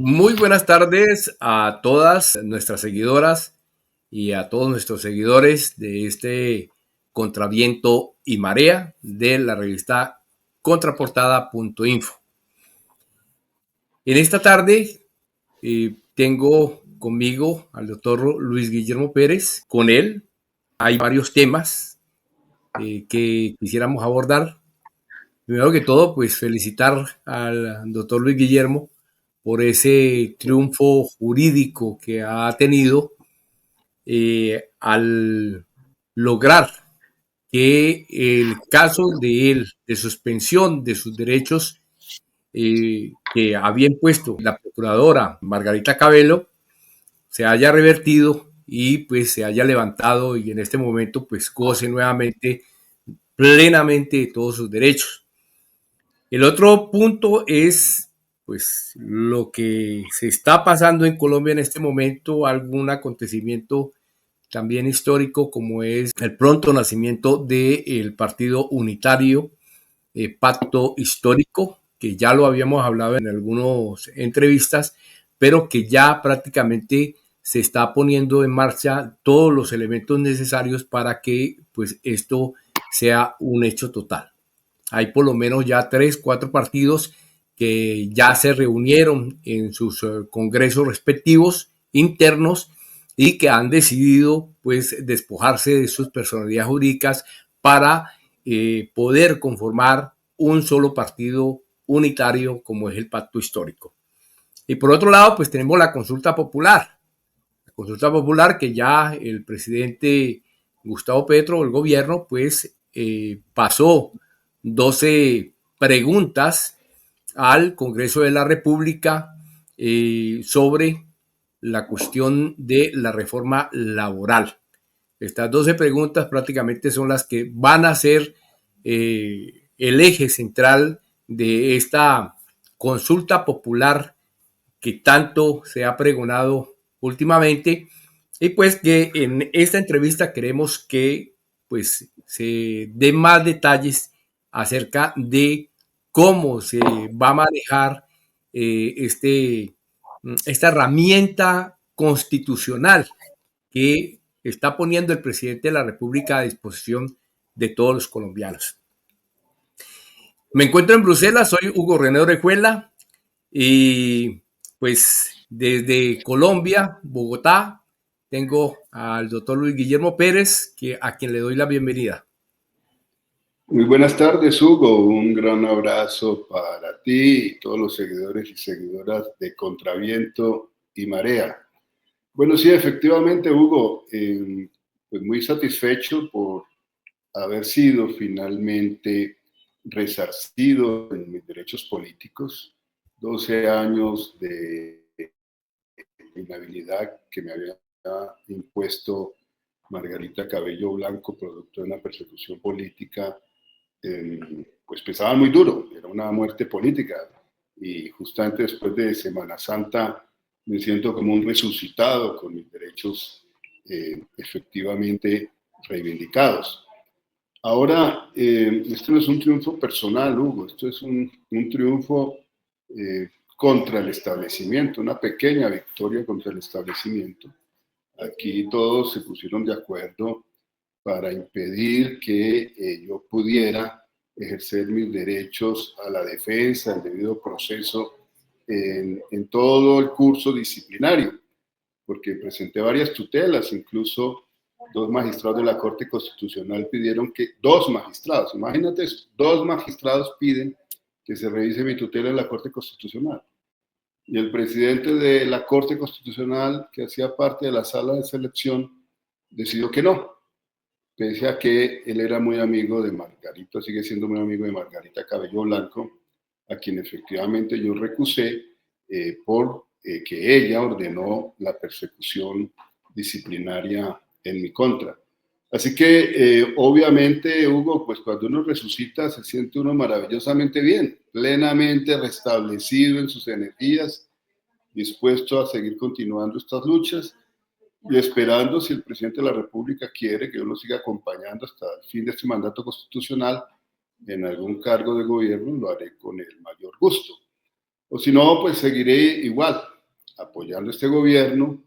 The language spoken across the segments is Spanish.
Muy buenas tardes a todas nuestras seguidoras y a todos nuestros seguidores de este Contraviento y Marea de la revista contraportada.info. En esta tarde tengo conmigo al doctor Luis Guillermo Pérez. Con él hay varios temas que quisiéramos abordar. Primero que todo, pues felicitar al doctor Luis Guillermo por ese triunfo jurídico que ha tenido al lograr que el caso de él, de suspensión de sus derechos que había impuesto la procuradora Margarita Cabello, se haya revertido y pues se haya levantado y en este momento pues goce nuevamente plenamente de todos sus derechos. El otro punto es pues lo que se está pasando en Colombia en este momento, algún acontecimiento también histórico como es el pronto nacimiento del partido unitario, Pacto Histórico, que ya lo habíamos hablado en algunas entrevistas, pero que ya prácticamente se está poniendo en marcha todos los elementos necesarios para que pues esto sea un hecho total. Hay por lo menos ya 3, 4 partidos que ya se reunieron en sus congresos respectivos internos y que han decidido pues despojarse de sus personalidades jurídicas para poder conformar un solo partido unitario como es el Pacto Histórico. Y por otro lado, pues tenemos la consulta popular. La consulta popular que ya el presidente Gustavo Petro, el gobierno, pues pasó 12 preguntas al Congreso de la República sobre la cuestión de la reforma laboral. Estas 12 preguntas prácticamente son las que van a ser el eje central de esta consulta popular que tanto se ha pregonado últimamente y pues que en esta entrevista queremos que pues se den más detalles acerca de cómo se va a manejar esta herramienta constitucional que está poniendo el presidente de la República a disposición de todos los colombianos. Me encuentro en Bruselas, soy Hugo René Orejuela y pues desde Colombia, Bogotá, tengo al doctor Luis Guillermo Pérez, a quien le doy la bienvenida. Muy buenas tardes, Hugo. Un gran abrazo para ti y todos los seguidores y seguidoras de Contraviento y Marea. Bueno, sí, efectivamente, Hugo, pues muy satisfecho por haber sido finalmente resarcido en mis derechos políticos. 12 años de inhabilidad que me había impuesto Margarita Cabello Blanco, producto de una persecución política, pues pesaba muy duro, era una muerte política. Y justamente después de Semana Santa me siento como un resucitado con mis derechos efectivamente reivindicados. Ahora, esto no es un triunfo personal, Hugo, esto es un triunfo contra el establecimiento, una pequeña victoria contra el establecimiento. Aquí todos se pusieron de acuerdo para impedir que yo pudiera ejercer mis derechos a la defensa, el debido proceso en todo el curso disciplinario, porque presenté varias tutelas, incluso 2 magistrados de la Corte Constitucional pidieron que 2 magistrados, imagínate eso, 2 magistrados piden que se revise mi tutela en la Corte Constitucional. Y el presidente de la Corte Constitucional, que hacía parte de la sala de selección, decidió que no, pese a que él era muy amigo de Margarita, sigue siendo muy amigo de Margarita Cabello Blanco, a quien efectivamente yo recusé por que ella ordenó la persecución disciplinaria en mi contra. Así que obviamente, Hugo, pues cuando uno resucita se siente uno maravillosamente bien, plenamente restablecido en sus energías, dispuesto a seguir continuando estas luchas y esperando, si el presidente de la República quiere, que yo lo siga acompañando hasta el fin de este mandato constitucional en algún cargo de gobierno, lo haré con el mayor gusto. O si no, pues seguiré igual, apoyando este gobierno,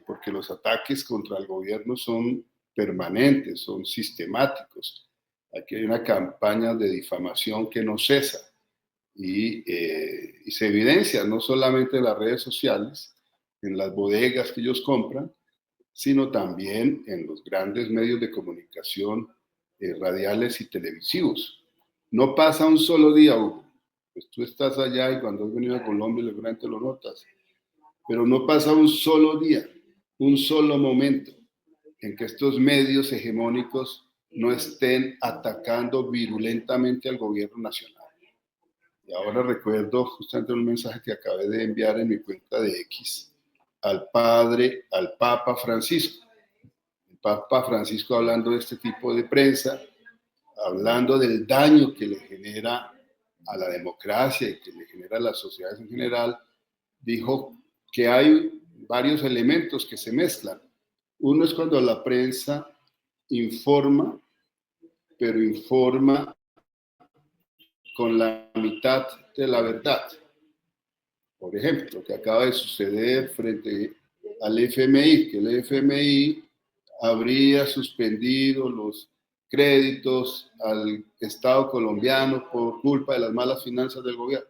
porque los ataques contra el gobierno son permanentes, son sistemáticos. Aquí hay una campaña de difamación que no cesa y se evidencia no solamente en las redes sociales, en las bodegas que ellos compran, sino también en los grandes medios de comunicación radiales y televisivos. No pasa un solo día, Hugo. Pues tú estás allá y cuando has venido a Colombia seguramente lo notas, pero no pasa un solo día, un solo momento en que estos medios hegemónicos no estén atacando virulentamente al gobierno nacional. Y ahora recuerdo justamente un mensaje que acabé de enviar en mi cuenta de X al Papa Francisco. El Papa Francisco, hablando de este tipo de prensa, hablando del daño que le genera a la democracia y que le genera a las sociedades en general, dijo que hay varios elementos que se mezclan. Uno es cuando la prensa informa, pero informa con la mitad de la verdad. Por ejemplo, lo que acaba de suceder frente al FMI, que el FMI habría suspendido los créditos al Estado colombiano por culpa de las malas finanzas del gobierno.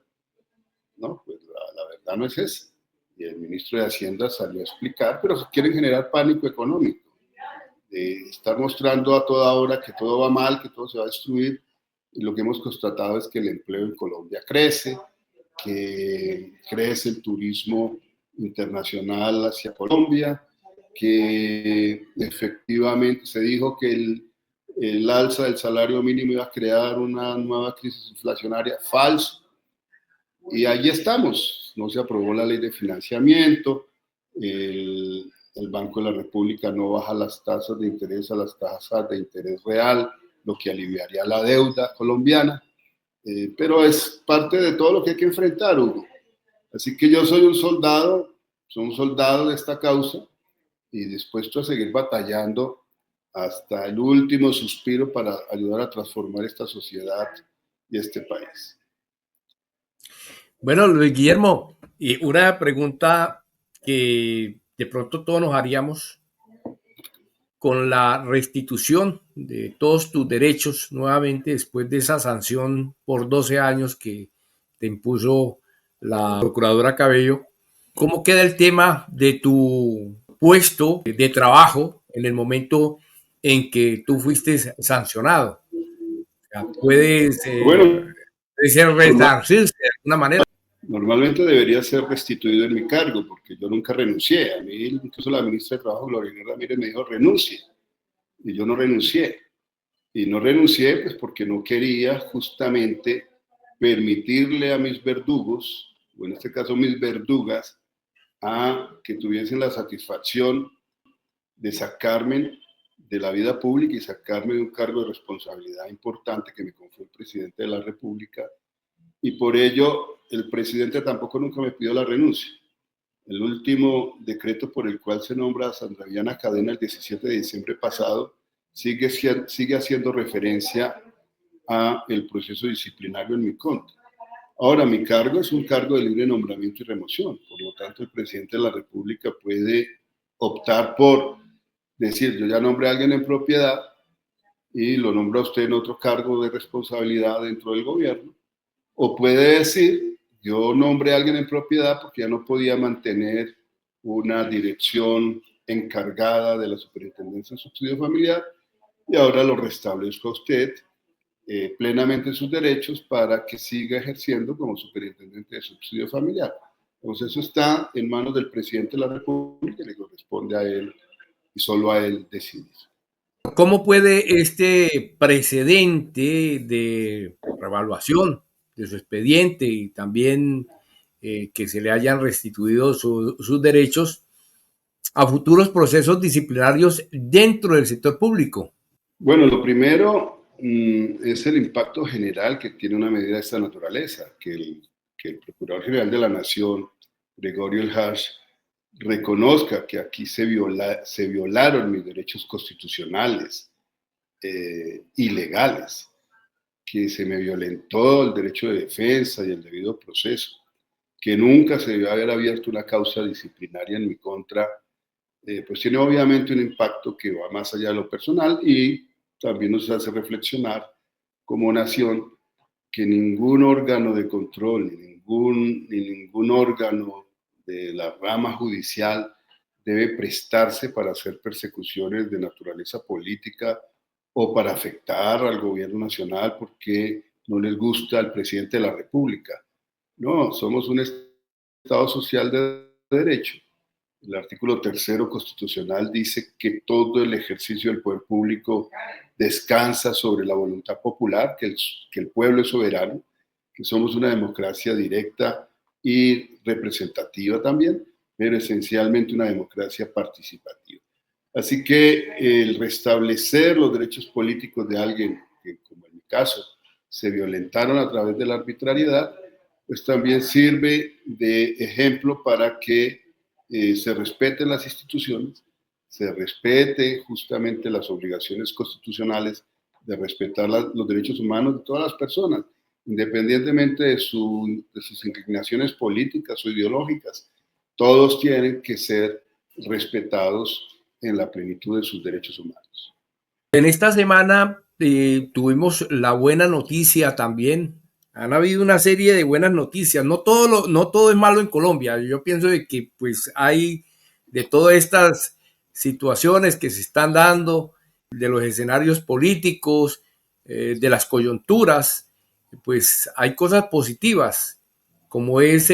No, pues la verdad no es esa. Y el ministro de Hacienda salió a explicar, pero quieren generar pánico económico, de estar mostrando a toda hora que todo va mal, que todo se va a destruir. Y lo que hemos constatado es que el empleo en Colombia crece, que crece el turismo internacional hacia Colombia, que efectivamente se dijo que el alza del salario mínimo iba a crear una nueva crisis inflacionaria. Falso. Y ahí estamos. No se aprobó la ley de financiamiento, el Banco de la República no baja las tasas de interés a las tasas de interés real, lo que aliviaría la deuda colombiana. Pero es parte de todo lo que hay que enfrentar, Hugo. Así que yo soy un soy un soldado de esta causa y dispuesto a seguir batallando hasta el último suspiro para ayudar a transformar esta sociedad y este país. Bueno, Luis Guillermo, y una pregunta que de pronto todos nos haríamos con la restitución de todos tus derechos nuevamente después de esa sanción por 12 años que te impuso la procuradora Cabello. ¿Cómo queda el tema de tu puesto de trabajo en el momento en que tú fuiste sancionado? O sea, ¿puedes Bueno, resarcirse de alguna manera? Normalmente debería ser restituido en mi cargo, porque yo nunca renuncié. A mí, incluso la ministra de Trabajo, Gloria Ramírez, me dijo renuncie, y yo no renuncié. Y no renuncié pues porque no quería justamente permitirle a mis verdugos, o en este caso mis verdugas, a que tuviesen la satisfacción de sacarme de la vida pública y sacarme de un cargo de responsabilidad importante que me confió el presidente de la República. Y por ello el presidente tampoco nunca me pidió la renuncia. El último decreto por el cual se nombra a Sandra Viviana Cadena el 17 de diciembre pasado sigue haciendo referencia a el proceso disciplinario en mi contra. Ahora, mi cargo es un cargo de libre nombramiento y remoción. Por lo tanto, el presidente de la República puede optar por decir, yo ya nombré a alguien en propiedad y lo nombra usted en otro cargo de responsabilidad dentro del gobierno. O puede decir, yo nombré a alguien en propiedad porque ya no podía mantener una dirección encargada de la superintendencia de subsidio familiar y ahora lo restablezco a usted plenamente sus derechos para que siga ejerciendo como superintendente de subsidio familiar. Entonces eso está en manos del presidente de la República y le corresponde a él y solo a él decidir. ¿Cómo puede este precedente de revaluación de su expediente y también que se le hayan restituido sus derechos a futuros procesos disciplinarios dentro del sector público? Bueno, lo primero es el impacto general que tiene una medida de esta naturaleza, que el Procurador General de la Nación, Gregorio El Hash, reconozca que aquí se violaron mis derechos constitucionales y legales, que se me violentó el derecho de defensa y el debido proceso, que nunca se debió haber abierto una causa disciplinaria en mi contra, pues tiene obviamente un impacto que va más allá de lo personal y también nos hace reflexionar como nación que ningún órgano de control, ni ningún órgano de la rama judicial debe prestarse para hacer persecuciones de naturaleza política o para afectar al gobierno nacional porque no les gusta al presidente de la República. No, somos un Estado social de derecho. El artículo tercero constitucional dice que todo el ejercicio del poder público descansa sobre la voluntad popular, que el pueblo es soberano, que somos una democracia directa y representativa también, pero esencialmente una democracia participativa. Así que el restablecer los derechos políticos de alguien que, como en mi caso, se violentaron a través de la arbitrariedad, pues también sirve de ejemplo para que se respeten las instituciones, se respete justamente las obligaciones constitucionales de respetar los derechos humanos de todas las personas, independientemente de sus inclinaciones políticas o ideológicas. Todos tienen que ser respetados en la plenitud de sus derechos humanos. En esta semana tuvimos la buena noticia también. Han habido una serie de buenas noticias. No todo es malo en Colombia. Yo pienso de que pues hay de todas estas situaciones que se están dando, de los escenarios políticos, de las coyunturas, pues hay cosas positivas, como es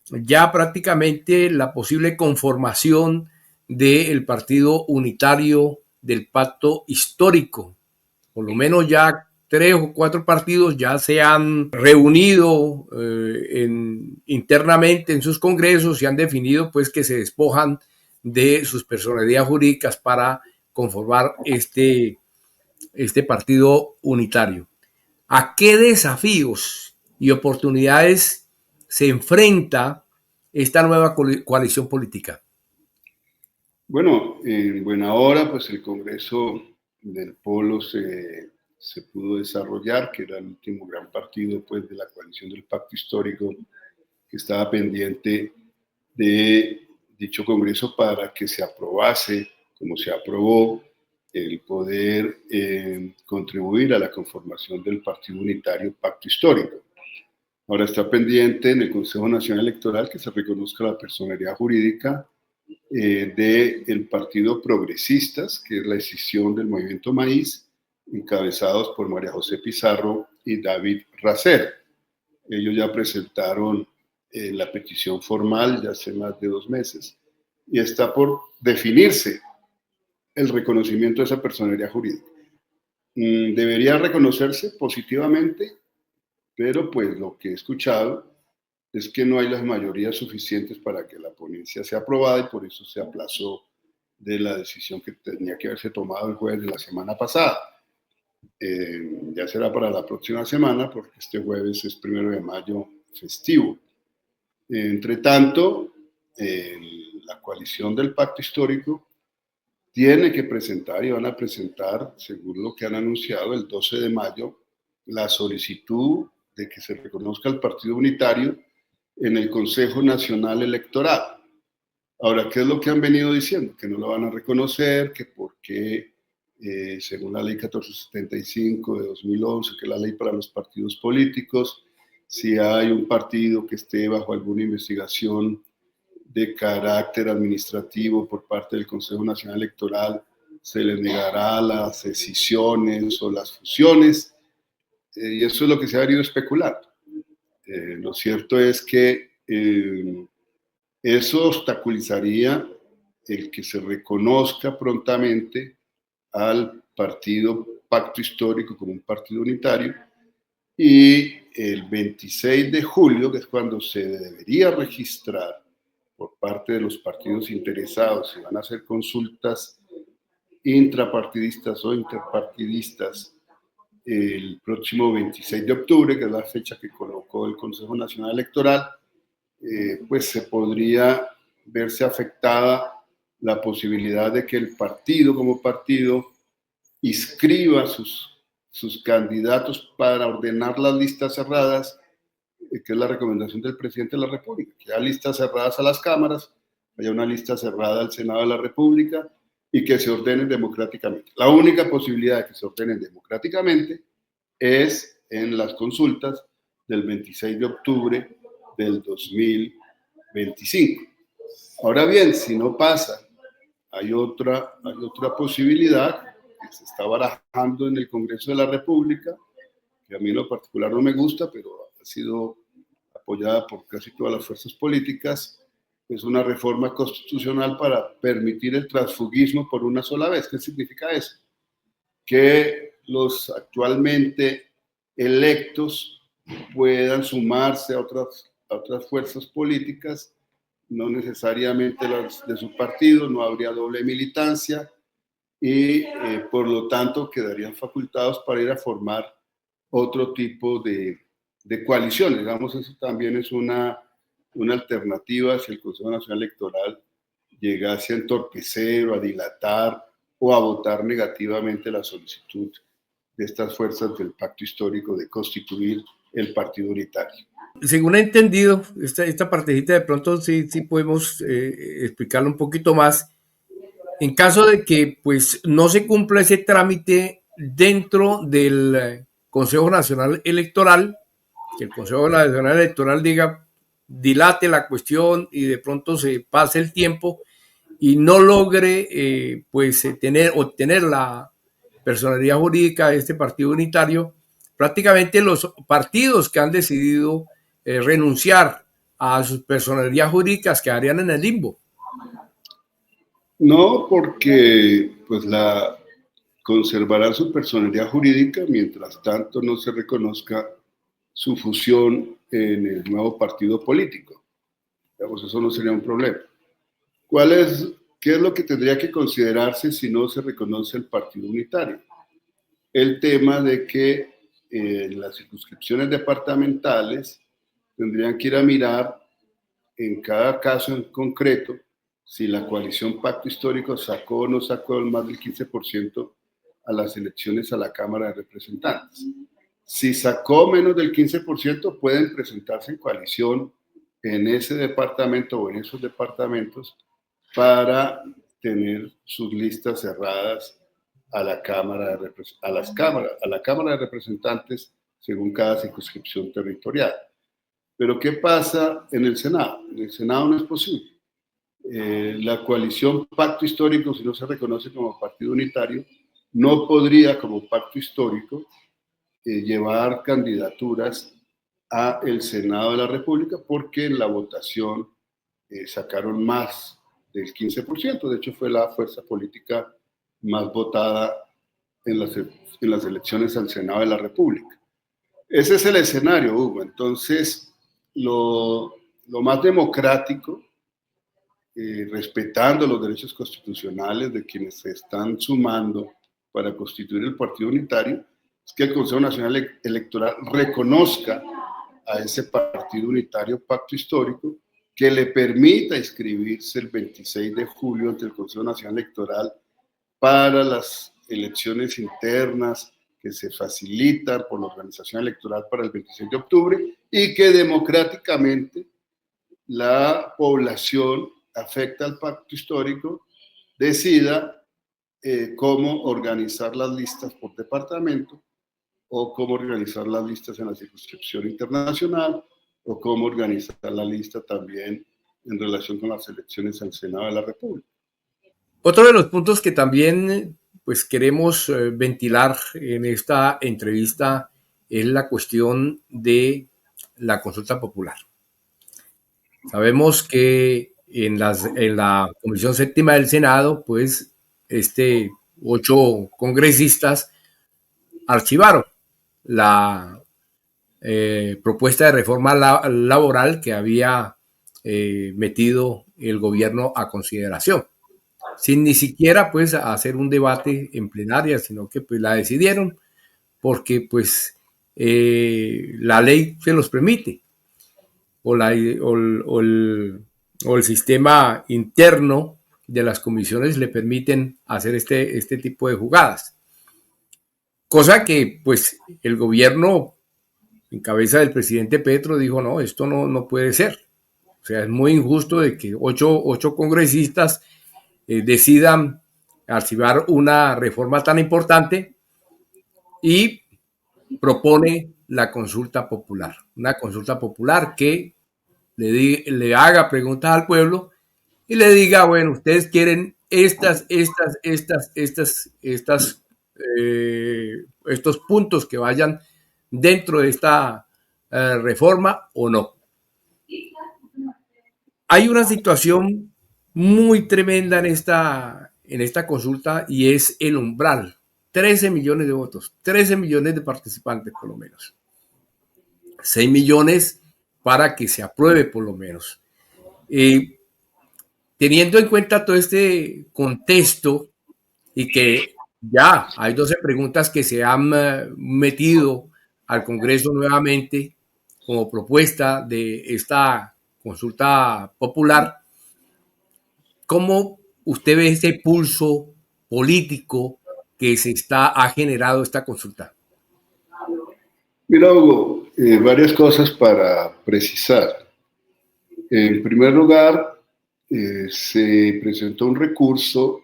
ya prácticamente la posible conformación del partido unitario del pacto histórico. Por lo menos ya 3 o 4 partidos ya se han reunido internamente en sus congresos y han definido pues que se despojan de sus personalidades jurídicas para conformar este partido unitario. ¿A qué desafíos y oportunidades se enfrenta esta nueva coalición política? Bueno, en buena hora, pues el Congreso del Polo se pudo desarrollar, que era el último gran partido pues, de la coalición del Pacto Histórico, que estaba pendiente de dicho Congreso para que se aprobase, como se aprobó, el poder contribuir a la conformación del Partido Unitario Pacto Histórico. Ahora está pendiente en el Consejo Nacional Electoral que se reconozca la personalidad jurídica del Partido Progresistas, que es la escisión del Movimiento Maíz, encabezados por María José Pizarro y David Racer. Ellos ya presentaron la petición formal ya hace más de 2 meses y está por definirse el reconocimiento de esa personalidad jurídica. Debería reconocerse positivamente, pero pues lo que he escuchado es que no hay las mayorías suficientes para que la ponencia sea aprobada y por eso se aplazó de la decisión que tenía que haberse tomado el jueves de la semana pasada. Ya será para la próxima semana porque este jueves es 1 de mayo festivo. Entre tanto, la coalición del Pacto Histórico tiene que presentar y van a presentar, según lo que han anunciado, el 12 de mayo, la solicitud de que se reconozca el Partido Unitario en el Consejo Nacional Electoral. Ahora, ¿qué es lo que han venido diciendo? Que no lo van a reconocer, que porque, según la ley 1475 de 2011, que es la ley para los partidos políticos, si hay un partido que esté bajo alguna investigación de carácter administrativo por parte del Consejo Nacional Electoral, se les negará las escisiones o las fusiones, y eso es lo que se ha venido especulando. Lo cierto es que eso obstaculizaría el que se reconozca prontamente al partido Pacto Histórico como un partido unitario y el 26 de julio, que es cuando se debería registrar por parte de los partidos interesados si van a hacer consultas intrapartidistas o interpartidistas el próximo 26 de octubre, que es la fecha que colocó el Consejo Nacional Electoral, pues se podría verse afectada la posibilidad de que el partido como partido inscriba sus candidatos para ordenar las listas cerradas que es la recomendación del presidente de la República, que haya listas cerradas a las cámaras, haya una lista cerrada al Senado de la República y que se ordenen democráticamente. La única posibilidad de que se ordenen democráticamente es en las consultas del 26 de octubre del 2025. Ahora bien, si no pasa, hay otra posibilidad que se está barajando en el Congreso de la República, que a mí en lo particular no me gusta, pero ha sido apoyada por casi todas las fuerzas políticas. Es una reforma constitucional para permitir el transfugismo por una sola vez. ¿Qué significa eso? Que los actualmente electos puedan sumarse a otras fuerzas políticas, no necesariamente las de su partido, no habría doble militancia y por lo tanto quedarían facultados para ir a formar otro tipo de coaliciones. Digamos, eso también es una alternativa si el Consejo Nacional Electoral llegase a entorpecer o a dilatar o a votar negativamente la solicitud de estas fuerzas del pacto histórico de constituir el partido unitario. Según he entendido, esta partecita de pronto sí podemos explicarlo un poquito más. En caso de que pues, no se cumpla ese trámite dentro del Consejo Nacional Electoral, que el Consejo Nacional Electoral diga, dilate la cuestión y de pronto se pase el tiempo y no logre obtener la personalidad jurídica de este partido unitario, prácticamente los partidos que han decidido renunciar a sus personalidades jurídicas quedarían en el limbo. No, porque pues conservará su personalidad jurídica mientras tanto no se reconozca su fusión en el nuevo partido político. Digamos, eso no sería un problema. ¿Qué es lo que tendría que considerarse si no se reconoce el partido unitario? El tema de que las circunscripciones departamentales tendrían que ir a mirar en cada caso en concreto si la coalición Pacto Histórico sacó o no sacó más del 15% a las elecciones a la Cámara de Representantes. Si sacó menos del 15%, pueden presentarse en coalición en ese departamento o en esos departamentos para tener sus listas cerradas a la Cámara de Representantes según cada circunscripción territorial. Pero ¿qué pasa en el Senado? En el Senado no es posible. La coalición Pacto Histórico, si no se reconoce como partido unitario, no podría como pacto histórico llevar candidaturas a el Senado de la República porque en la votación sacaron más del 15%. De hecho, fue la fuerza política más votada en las elecciones al Senado de la República. Ese es el escenario, Hugo. Entonces, lo más democrático, respetando los derechos constitucionales de quienes se están sumando para constituir el partido unitario, es que el Consejo Nacional Electoral reconozca a ese partido unitario pacto histórico, que le permita inscribirse el 26 de julio ante el Consejo Nacional Electoral para las elecciones internas que se facilitan por la organización electoral para el 26 de octubre y que democráticamente la población afecta al pacto histórico decida cómo organizar las listas por departamento o cómo organizar las listas en la circunscripción internacional o cómo organizar la lista también en relación con las elecciones al Senado de la República. Otro de los puntos que también pues, queremos ventilar en esta entrevista es la cuestión de la consulta popular. Sabemos que en la Comisión Séptima del Senado, pues 8 congresistas archivaron la propuesta de reforma laboral que había metido el gobierno a consideración, sin ni siquiera pues hacer un debate en plenaria, sino que pues la decidieron porque pues la ley se los permite o el sistema interno de las comisiones le permiten hacer este tipo de jugadas. Cosa que pues el gobierno en cabeza del presidente Petro, dijo, no, esto no puede ser. O sea, es muy injusto de que ocho congresistas decidan archivar una reforma tan importante y propone la consulta popular. Una consulta popular que le haga preguntas al pueblo y le diga, bueno, ustedes quieren estos puntos que vayan dentro de esta reforma o no. Hay una situación muy tremenda en esta consulta y es el umbral. 13 millones de votos, 13 millones de participantes por lo menos. 6 millones para que se apruebe por lo menos. Teniendo en cuenta todo este contexto y que ya hay 12 preguntas que se han metido al Congreso nuevamente como propuesta de esta consulta popular, ¿cómo usted ve ese pulso político que ha generado esta consulta? Mira, Hugo, varias cosas para precisar. En primer lugar, se presentó un recurso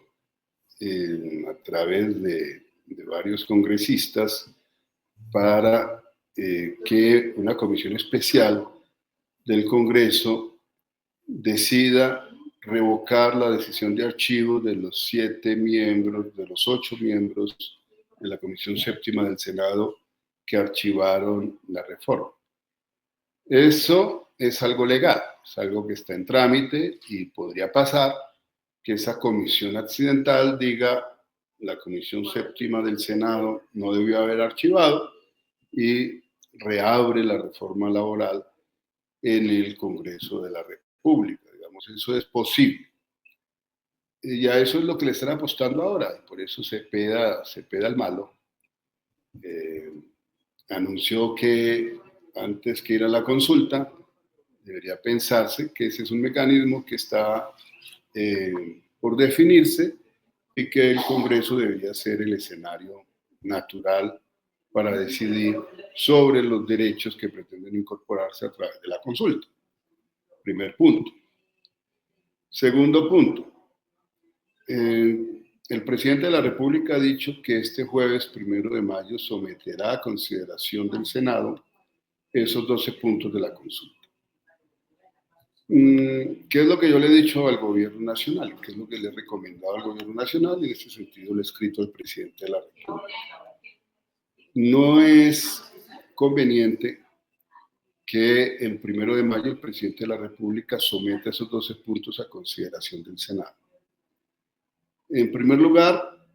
a través de varios congresistas para que una comisión especial del Congreso decida revocar la decisión de archivo de los 7 miembros, de los 8 miembros de la Comisión Séptima del Senado que archivaron la reforma. Eso es algo legal, es algo que está en trámite y podría pasar que esa comisión accidental diga la Comisión Séptima del Senado no debió haber archivado y reabre la reforma laboral en el Congreso de la República. Digamos, eso es posible. Y a eso es lo que le están apostando ahora, y por eso Cepeda al malo anunció que antes que ir a la consulta, debería pensarse que ese es un mecanismo que está por definirse y que el Congreso debería ser el escenario natural para decidir sobre los derechos que pretenden incorporarse a través de la consulta. Primer punto. Segundo punto. El presidente de la República ha dicho que este jueves 1 de mayo someterá a consideración del Senado esos 12 puntos de la consulta. ¿Qué es lo que yo le he dicho al gobierno nacional? ¿Qué es lo que le he recomendado al gobierno nacional? Y en ese sentido le he escrito al presidente de la República. No es conveniente que el 1 de mayo el presidente de la República someta esos 12 puntos a consideración del Senado. En primer lugar,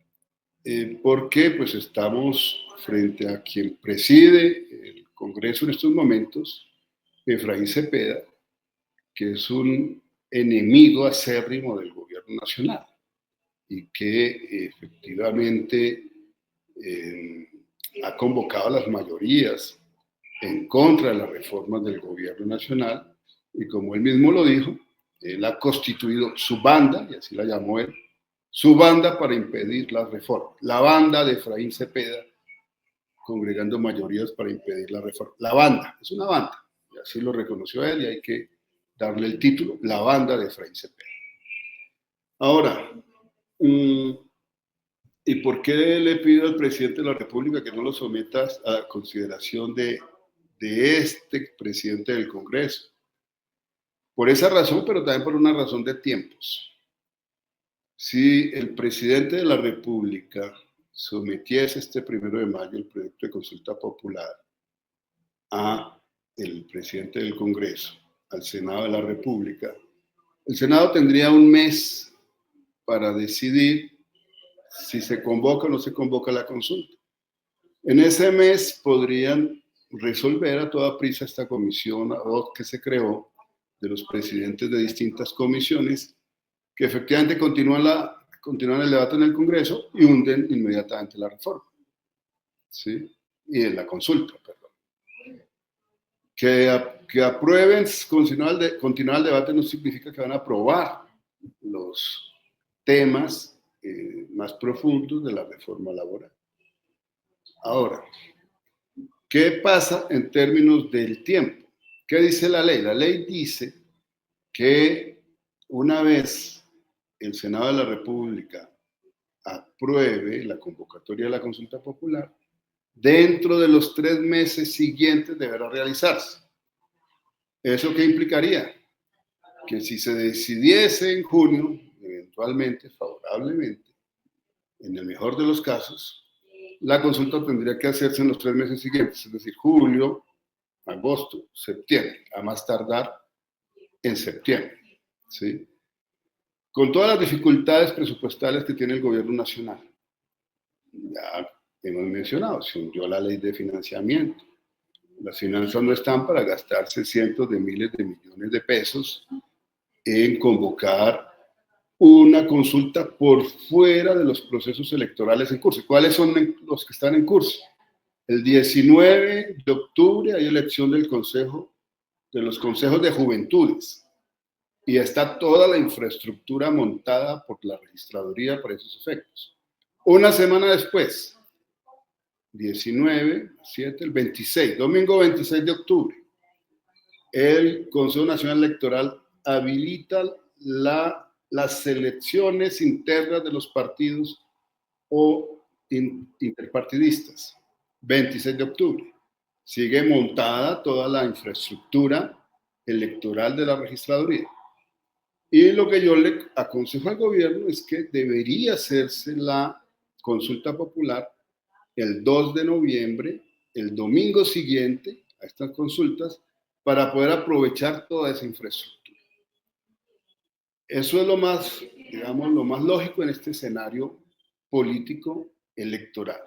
porque pues estamos frente a quien preside el Congreso en estos momentos, Efraín Cepeda, que es un enemigo acérrimo del gobierno nacional y que efectivamente ha convocado a las mayorías en contra de las reformas del gobierno nacional y como él mismo lo dijo, él ha constituido su banda, y así la llamó él, su banda para impedir las reformas. La banda de Efraín Cepeda congregando mayorías para impedir la reforma. La banda, es una banda, y así lo reconoció él y hay que darle el título, la banda de Efraín Cepeda. Ahora, ¿y por qué le pido al presidente de la República que no lo someta a consideración de este presidente del Congreso? Por esa razón, pero también por una razón de tiempos. Si el presidente de la República sometiese este 1 de mayo el proyecto de consulta popular a el presidente del Congreso, al Senado de la República, el Senado tendría un mes para decidir si se convoca o no se convoca la consulta. En ese mes podrían resolver a toda prisa esta comisión ad hoc que se creó de los presidentes de distintas comisiones que efectivamente continúan el debate en el Congreso y hunden inmediatamente la reforma. ¿Sí? Y en la consulta, perdón. Que aprueben, continuar el debate no significa que van a aprobar los temas más profundos de la reforma laboral. Ahora, ¿Qué pasa en términos del tiempo? ¿Qué dice la ley? La ley dice que una vez el Senado de la República apruebe la convocatoria de la consulta popular, dentro de los 3 meses siguientes deberá realizarse. ¿Eso qué implicaría? Que si se decidiese en junio, eventualmente, favorablemente, en el mejor de los casos, la consulta tendría que hacerse en los 3 meses siguientes, es decir, julio, agosto, septiembre, a más tardar en septiembre, ¿sí? Con todas las dificultades presupuestales que tiene el gobierno nacional. Ya hemos mencionado, se hundió la ley de financiamiento. Las finanzas no están para gastarse cientos de miles de millones de pesos en convocar una consulta por fuera de los procesos electorales en curso. ¿Cuáles son los que están en curso? El 19 de octubre hay elección del Consejo, de los consejos de juventudes, y está toda la infraestructura montada por la registraduría para esos efectos. Una semana después, 19, 7, el 26, domingo 26 de octubre, el Consejo Nacional Electoral habilita las elecciones internas de los partidos o interpartidistas. 26 de octubre. Sigue montada toda la infraestructura electoral de la registraduría. Y lo que yo le aconsejo al gobierno es que debería hacerse la consulta popular el 2 de noviembre, el domingo siguiente a estas consultas, para poder aprovechar toda esa infraestructura. Eso es lo más, digamos, lo más lógico en este escenario político electoral.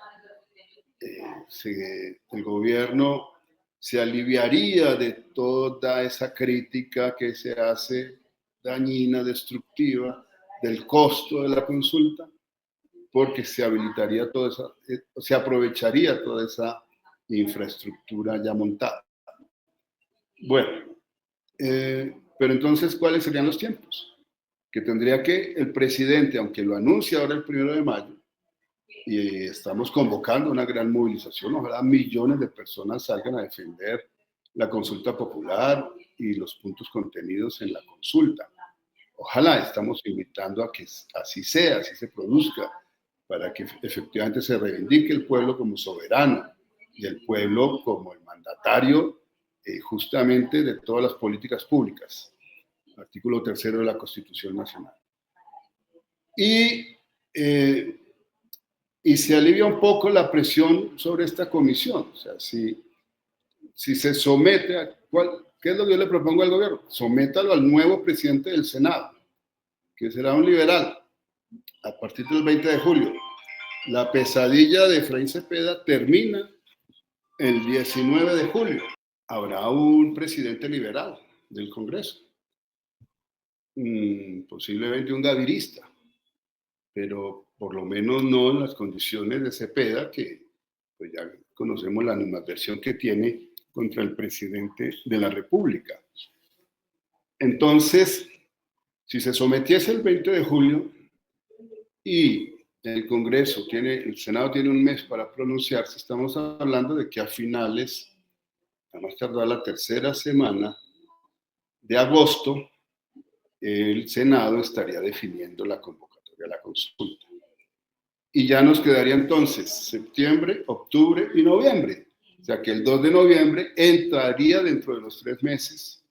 El gobierno se aliviaría de toda esa crítica que se hace dañina, destructiva, del costo de la consulta, porque se habilitaría toda esa, se aprovecharía toda esa infraestructura ya montada. Bueno, pero entonces, ¿cuáles serían los tiempos? Que tendría que el presidente, aunque lo anuncia ahora el 1 de mayo, y estamos convocando una gran movilización, ojalá millones de personas salgan a defender la consulta popular y los puntos contenidos en la consulta. Ojalá, estamos invitando a que así sea, así se produzca, para que efectivamente se reivindique el pueblo como soberano y el pueblo como el mandatario justamente de todas las políticas públicas. Artículo 3 de la Constitución Nacional. Y se alivia un poco la presión sobre esta comisión. O sea, si se somete a... ¿Qué es lo que yo le propongo al gobierno? Sométalo al nuevo presidente del Senado, que será un liberal, a partir del 20 de julio. La pesadilla de Efraín Cepeda termina el 19 de julio. Habrá un presidente liberal del Congreso, posiblemente un gavirista, pero por lo menos no en las condiciones de Cepeda, que pues ya conocemos la animadversión que tiene contra el presidente de la República. Entonces, si se sometiese el 20 de julio y el Congreso el Senado tiene un mes para pronunciarse, estamos hablando de que a finales, a más tardar la tercera semana de agosto, el Senado estaría definiendo la convocatoria a la consulta. Y ya nos quedaría entonces septiembre, octubre y noviembre. O sea que el 2 de noviembre entraría dentro de los 3 meses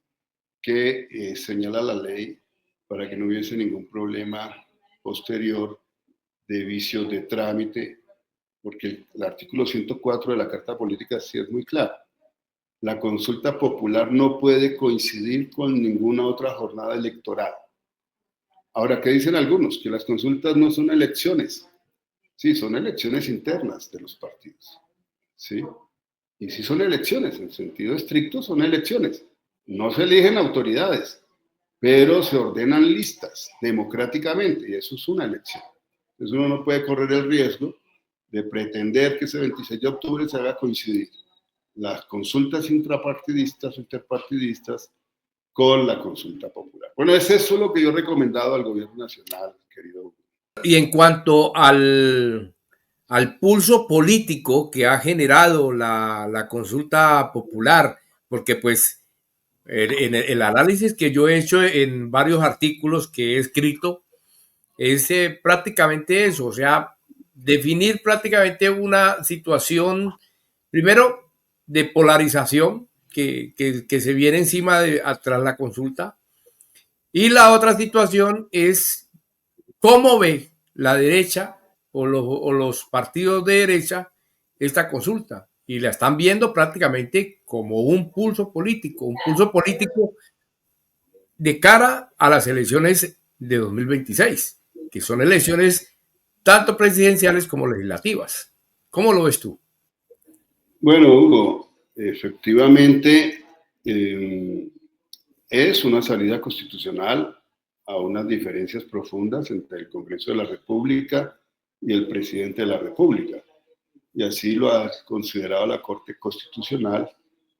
que señala la ley para que no hubiese ningún problema posterior de vicios de trámite, porque el artículo 104 de la Carta Política sí es muy claro. La consulta popular no puede coincidir con ninguna otra jornada electoral. Ahora, ¿qué dicen algunos? Que las consultas no son elecciones. Sí, son elecciones internas de los partidos. ¿Sí? Y sí son elecciones, en sentido estricto son elecciones. No se eligen autoridades, pero se ordenan listas democráticamente y eso es una elección. Entonces uno no puede correr el riesgo de pretender que ese 26 de octubre se haga coincidir las consultas intrapartidistas o interpartidistas con la consulta popular. Bueno, es eso lo que yo he recomendado al gobierno nacional, querido Hugo. Y en cuanto al al pulso político que ha generado la consulta popular, porque pues en el análisis que yo he hecho en varios artículos que he escrito es prácticamente eso, o sea, definir prácticamente una situación, primero, de polarización que se viene encima tras la consulta, y la otra situación es cómo ve la derecha o los partidos de derecha esta consulta. Y la están viendo prácticamente como un pulso político de cara a las elecciones de 2026, que son elecciones tanto presidenciales como legislativas. ¿Cómo lo ves tú? Bueno, Hugo, efectivamente es una salida constitucional a unas diferencias profundas entre el Congreso de la República y el presidente de la República. Y así lo ha considerado la Corte Constitucional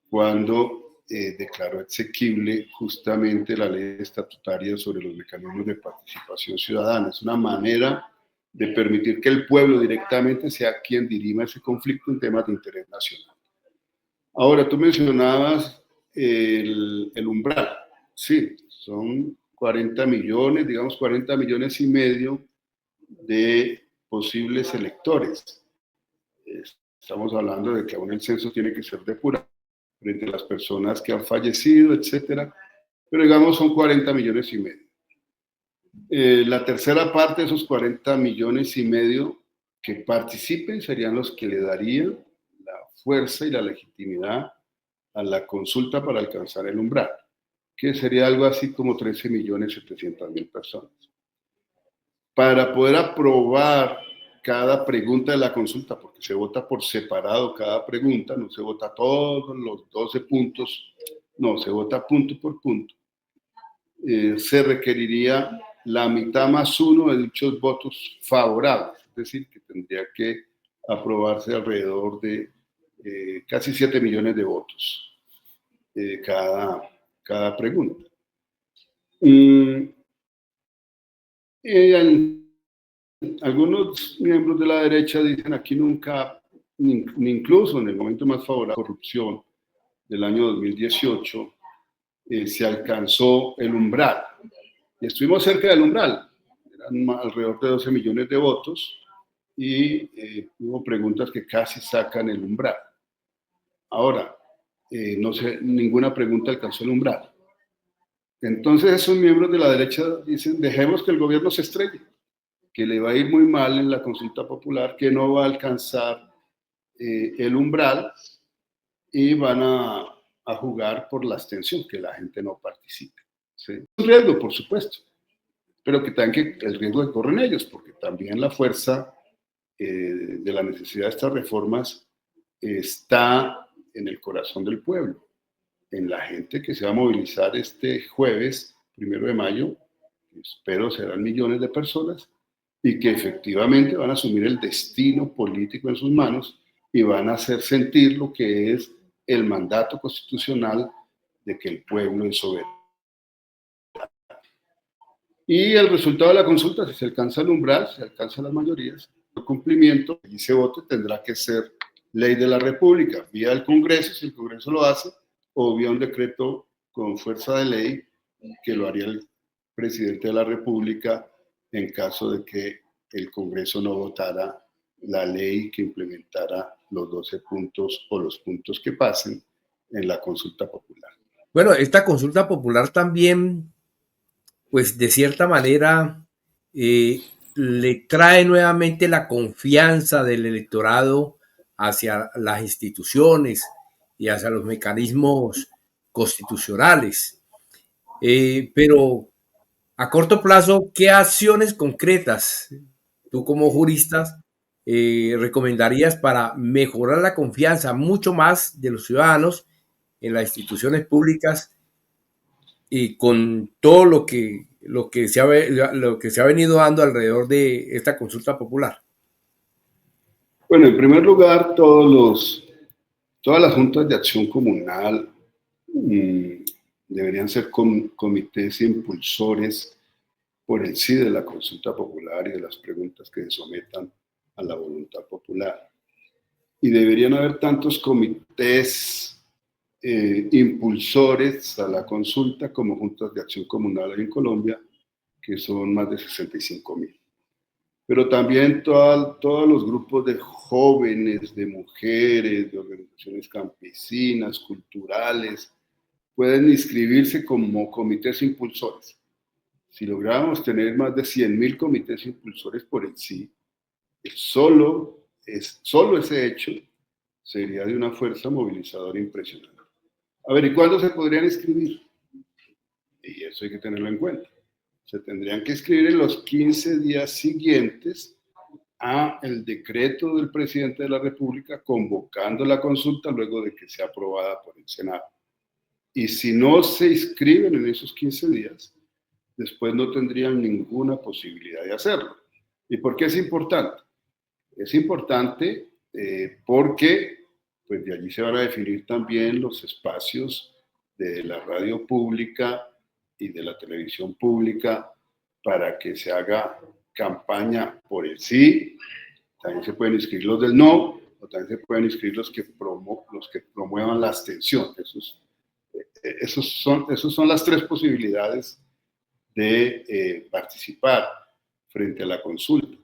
cuando declaró exequible justamente la ley estatutaria sobre los mecanismos de participación ciudadana. Es una manera de permitir que el pueblo directamente sea quien dirima ese conflicto en temas de interés nacional. Ahora, tú mencionabas el umbral. Sí, son 40 millones, digamos 40 millones y medio de posibles electores. Estamos hablando de que aún el censo tiene que ser depurado frente a las personas que han fallecido, etcétera, pero digamos son 40 millones y medio. La tercera parte de esos 40 millones y medio que participen serían los que le darían la fuerza y la legitimidad a la consulta para alcanzar el umbral, que sería algo así como 13.700.000 personas. Para poder aprobar cada pregunta de la consulta, porque se vota por separado cada pregunta, no se vota todos los 12 puntos, no, se vota punto por punto. Se requeriría la mitad más uno de dichos votos favorables, es decir, que tendría que aprobarse alrededor de casi 7 millones de votos cada pregunta. Algunos miembros de la derecha dicen aquí nunca, ni incluso en el momento más favorable de la corrupción del año 2018, se alcanzó el umbral. Y estuvimos cerca del umbral, eran alrededor de 12 millones de votos y hubo preguntas que casi sacan el umbral. Ahora, no sé, ninguna pregunta alcanzó el umbral. Entonces esos miembros de la derecha dicen, dejemos que el gobierno se estrelle, que le va a ir muy mal en la consulta popular, que no va a alcanzar el umbral y van a jugar por la abstención, que la gente no participe. ¿Sí? Es un riesgo, por supuesto, pero que también el riesgo que corren ellos, porque también la fuerza de la necesidad de estas reformas está en el corazón del pueblo, en la gente que se va a movilizar este jueves, 1 de mayo, que espero serán millones de personas, y que efectivamente van a asumir el destino político en sus manos y van a hacer sentir lo que es el mandato constitucional de que el pueblo es soberano. Y el resultado de la consulta, si se alcanza el umbral, si se alcanzan las mayorías, el cumplimiento y ese voto tendrá que ser ley de la República, vía el Congreso, si el Congreso lo hace, o vía un decreto con fuerza de ley que lo haría el presidente de la República en caso de que el Congreso no votara la ley que implementara los 12 puntos o los puntos que pasen en la consulta popular. Bueno, esta consulta popular también, pues de cierta manera, le trae nuevamente la confianza del electorado hacia las instituciones y hacia los mecanismos constitucionales. Pero a corto plazo, ¿qué acciones concretas tú como jurista recomendarías para mejorar la confianza mucho más de los ciudadanos en las instituciones públicas y con todo lo que se ha venido dando alrededor de esta consulta popular? Bueno, en primer lugar, todas las juntas de acción comunal deberían ser comités impulsores por el sí de la consulta popular y de las preguntas que se sometan a la voluntad popular. Y deberían haber tantos comités impulsores a la consulta como juntas de acción comunal en Colombia, que son más de 65.000. Pero también todos los grupos de jóvenes, de mujeres, de organizaciones campesinas, culturales, pueden inscribirse como comités impulsores. Si lográramos tener más de 100.000 comités impulsores por el sí, solo ese hecho sería de una fuerza movilizadora impresionante. A ver, ¿y cuándo se podrían inscribir? Y eso hay que tenerlo en cuenta. Se tendrían que inscribir en los 15 días siguientes a el decreto del presidente de la República convocando la consulta luego de que sea aprobada por el Senado. Y si no se inscriben en esos 15 días, después no tendrían ninguna posibilidad de hacerlo. ¿Y por qué es importante? Es importante porque pues de allí se van a definir también los espacios de la radio pública y de la televisión pública para que se haga campaña por el sí. También se pueden inscribir los del no, o también se pueden inscribir los que promuevan la abstención. Esos son las tres posibilidades de participar frente a la consulta.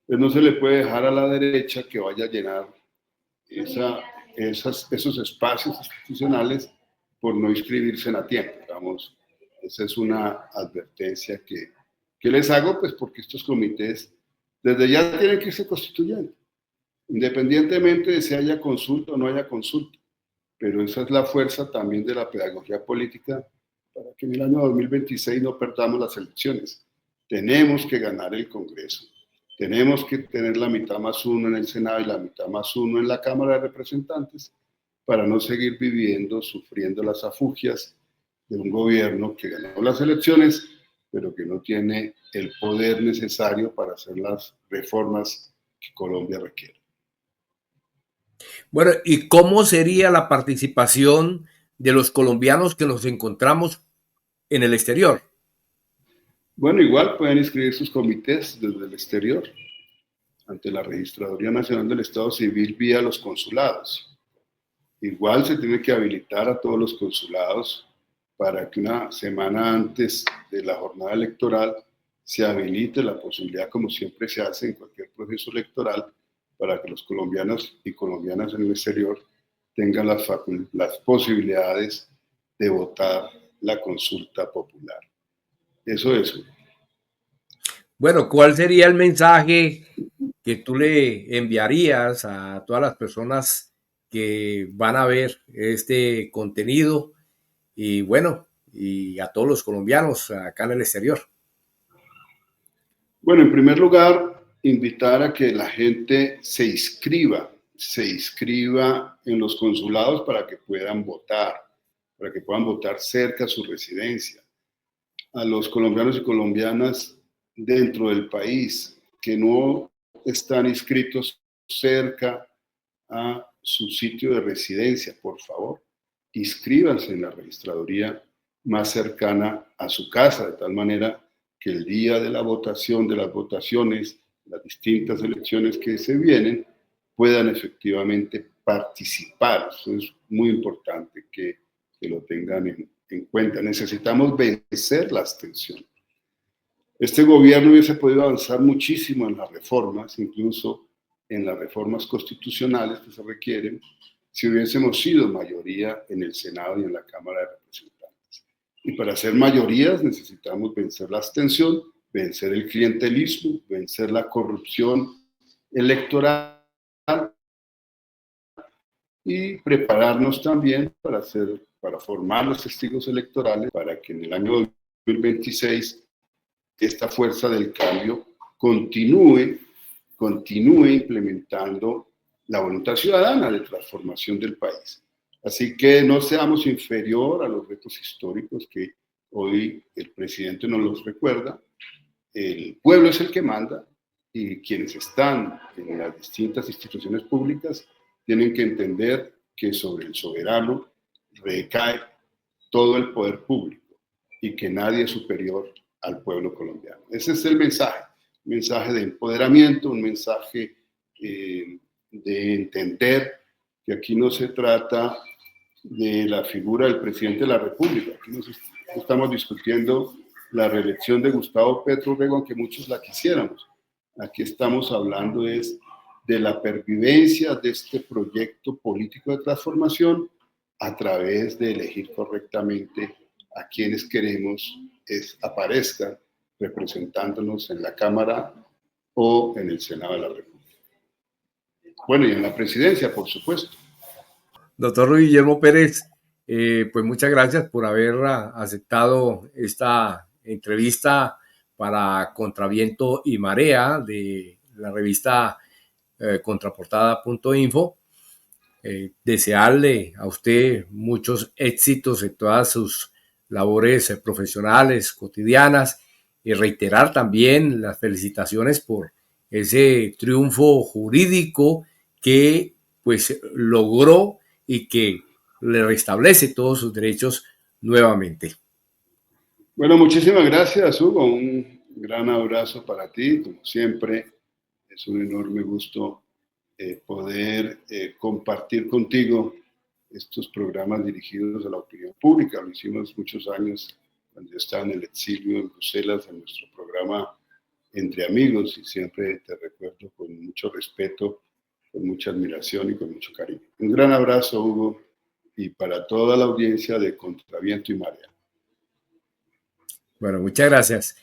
Pues no se le puede dejar a la derecha que vaya a llenar esos espacios institucionales por no inscribirse a tiempo. Digamos, esa es una advertencia que les hago, pues porque estos comités desde ya tienen que irse constituyendo, independientemente de si haya consulta o no haya consulta. Pero esa es la fuerza también de la pedagogía política para que en el año 2026 no perdamos las elecciones. Tenemos que ganar el Congreso. Tenemos que tener la mitad más uno en el Senado y la mitad más uno en la Cámara de Representantes para no seguir viviendo, sufriendo las afugias de un gobierno que ganó las elecciones, pero que no tiene el poder necesario para hacer las reformas que Colombia requiere. Bueno, ¿y cómo sería la participación de los colombianos que nos encontramos en el exterior? Bueno, igual pueden inscribir sus comités desde el exterior ante la Registraduría Nacional del Estado Civil vía los consulados. Igual se tiene que habilitar a todos los consulados para que una semana antes de la jornada electoral se habilite la posibilidad, como siempre se hace en cualquier proceso electoral, para que los colombianos y colombianas en el exterior tengan las posibilidades de votar la consulta popular. Eso es. Bueno, ¿cuál sería el mensaje que tú le enviarías a todas las personas que van a ver este contenido y bueno, y a todos los colombianos acá en el exterior? Bueno, en primer lugar, invitar a que la gente se inscriba en los consulados para que puedan votar cerca a su residencia. A los colombianos y colombianas dentro del país que no están inscritos cerca a su sitio de residencia, por favor, inscríbanse en la registraduría más cercana a su casa, de tal manera que el día de la votación, de las votaciones, las distintas elecciones que se vienen, puedan efectivamente participar. Eso es muy importante que lo tengan en cuenta. Necesitamos vencer la abstención. Este gobierno hubiese podido avanzar muchísimo en las reformas, incluso en las reformas constitucionales que se requieren, si hubiésemos sido mayoría en el Senado y en la Cámara de Representantes. Y para ser mayorías necesitamos vencer la abstención, vencer el clientelismo, vencer la corrupción electoral y prepararnos también para formar los testigos electorales para que en el año 2026 esta fuerza del cambio continúe implementando la voluntad ciudadana de transformación del país. Así que no seamos inferior a los retos históricos que hoy el presidente nos los recuerda. El pueblo es el que manda y quienes están en las distintas instituciones públicas tienen que entender que sobre el soberano recae todo el poder público y que nadie es superior al pueblo colombiano. Ese es el mensaje, un mensaje de empoderamiento, un mensaje de entender que aquí no se trata de la figura del presidente de la República. Aquí no estamos discutiendo la reelección de Gustavo Petro Rego, aunque muchos la quisiéramos. Aquí estamos hablando es de la pervivencia de este proyecto político de transformación a través de elegir correctamente a quienes queremos aparezcan representándonos en la Cámara o en el Senado de la República. Bueno, y en la presidencia, por supuesto. Doctor Guillermo Pérez, pues muchas gracias por haber aceptado esta entrevista para Contraviento y Marea de la revista contraportada.info. Desearle a usted muchos éxitos en todas sus labores profesionales, cotidianas, y reiterar también las felicitaciones por ese triunfo jurídico que pues logró y que le restablece todos sus derechos nuevamente. Bueno, muchísimas gracias, Hugo. Un gran abrazo para ti. Como siempre, es un enorme gusto poder compartir contigo estos programas dirigidos a la opinión pública. Lo hicimos muchos años cuando yo estaba en el exilio en Bruselas, en nuestro programa Entre Amigos, y siempre te recuerdo con mucho respeto, con mucha admiración y con mucho cariño. Un gran abrazo, Hugo, y para toda la audiencia de Contraviento y Marea. Bueno, muchas gracias.